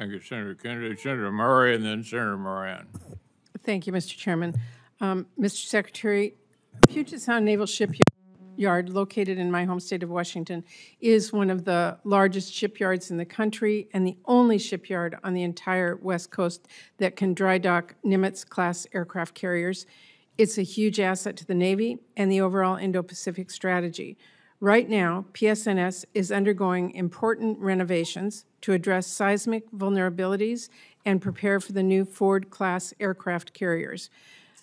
Thank you, Senator Kennedy. Senator Murray, and then Senator Moran. Thank you, Mr. Chairman. Mr. Secretary, Puget Sound Naval Shipyard, located in my home state of Washington, is one of the largest shipyards in the country and the only shipyard on the entire West Coast that can dry dock Nimitz-class aircraft carriers. It's a huge asset to the Navy and the overall Indo-Pacific strategy. Right now, PSNS is undergoing important renovations to address seismic vulnerabilities and prepare for the new Ford-class aircraft carriers.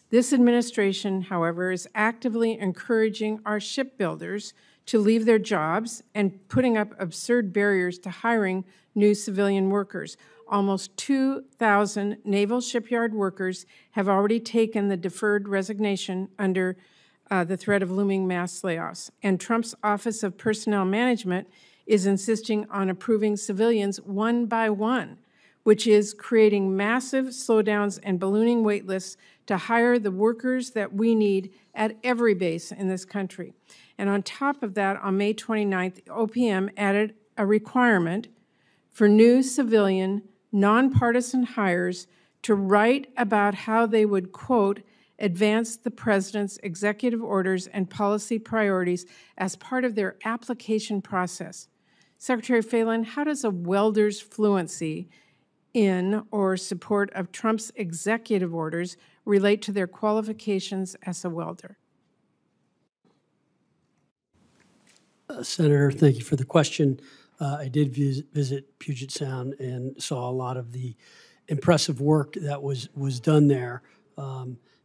This administration, however, is actively encouraging our shipbuilders to leave their jobs and putting up absurd barriers to hiring new civilian workers. Almost 2,000 naval shipyard workers have already taken the deferred resignation under the threat of looming mass layoffs. And Trump's Office of Personnel Management is insisting on approving civilians one by one, which is creating massive slowdowns and ballooning wait lists to hire the workers that we need at every base in this country. And on top of that, on May 29th, OPM added a requirement for new civilian, nonpartisan hires to write about how they would, quote, advance the president's executive orders and policy priorities as part of their application process. Secretary Phelan, how does a welder's fluency in or support of Trump's executive orders relate to their qualifications as a welder? Senator, thank you for the question. I did visit Puget Sound and saw a lot of the impressive work that was done there.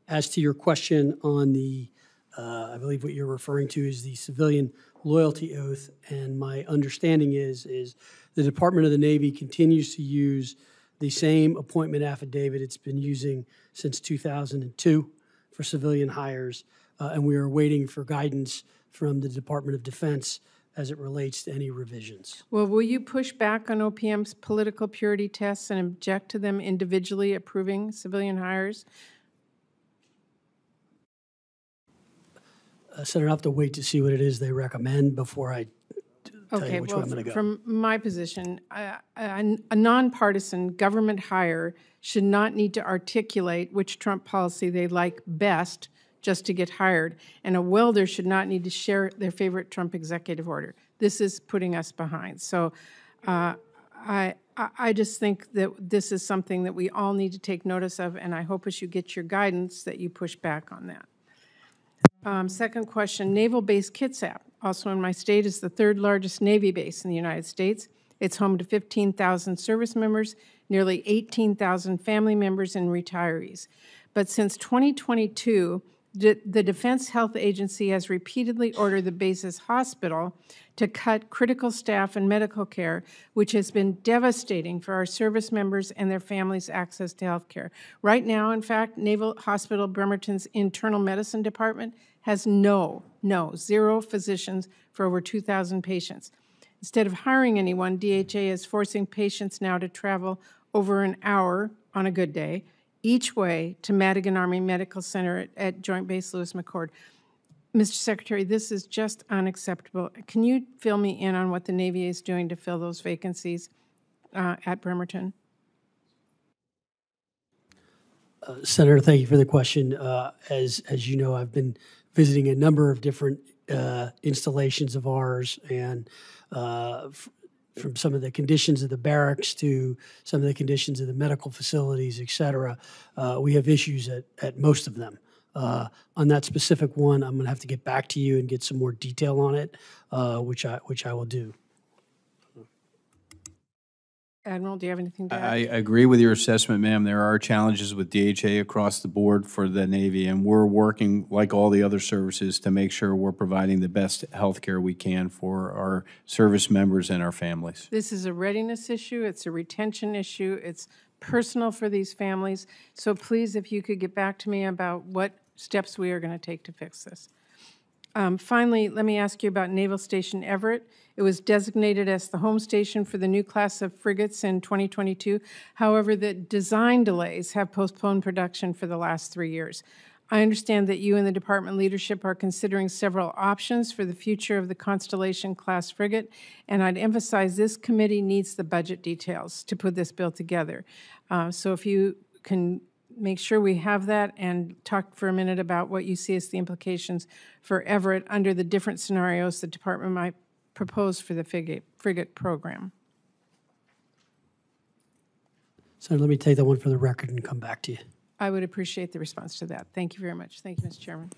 As to your question on the, I believe what you're referring to is the civilian loyalty oath, and my understanding is the Department of the Navy continues to use the same appointment affidavit it's been using since 2002 for civilian hires, and we are waiting for guidance from the Department of Defense as it relates to any revisions. Well, will you push back on OPM's political purity tests and object to them individually approving civilian hires? Senator, I'll have to wait to see what it is they recommend before I tell you which way I'm going to go. From my position, a nonpartisan government hire should not need to articulate which Trump policy they like best just to get hired, and a welder should not need to share their favorite Trump executive order. This is putting us behind. So I just think that this is something that we all need to take notice of, and I hope as you get your guidance that you push back on that. Second question, Naval Base Kitsap, also in my state, is the third largest Navy base in the United States. It's home to 15,000 service members, nearly 18,000 family members and retirees. But since 2022, the Defense Health Agency has repeatedly ordered the base's hospital to cut critical staff and medical care, which has been devastating for our service members and their families' access to health care. Right now, in fact, Naval Hospital Bremerton's internal medicine department has zero physicians for over 2,000 patients. Instead of hiring anyone, DHA is forcing patients now to travel over an hour on a good day each way to Madigan Army Medical Center at Joint Base Lewis McChord. Mr. Secretary, this is just unacceptable. Can you fill me in on what the Navy is doing to fill those vacancies at Bremerton? Senator, thank you for the question. As you know, I've been visiting a number of different installations of ours, and from some of the conditions of the barracks to some of the conditions of the medical facilities, et cetera, we have issues at most of them. On that specific one, I'm going to have to get back to you and get some more detail on it, which I will do. Admiral, do you have anything to add? I agree with your assessment, ma'am. There are challenges with DHA across the board for the Navy, and we're working, like all the other services, to make sure we're providing the best health care we can for our service members and our families. This is a readiness issue. It's a retention issue. It's personal for these families. So please, if you could get back to me about what steps we are going to take to fix this. Finally, let me ask you about Naval Station Everett. It was designated as the home station for the new class of frigates in 2022. However, the design delays have postponed production for the last 3 years. I understand that you and the department leadership are considering several options for the future of the Constellation-class frigate, and I'd emphasize this committee needs the budget details to put this bill together. So if you can make sure we have that and talk for a minute about what you see as the implications for Everett under the different scenarios the department might propose for the frigate program. So let me take that one for the record and come back to you. I would appreciate the response to that. Thank you very much. Thank you, Mr. Chairman.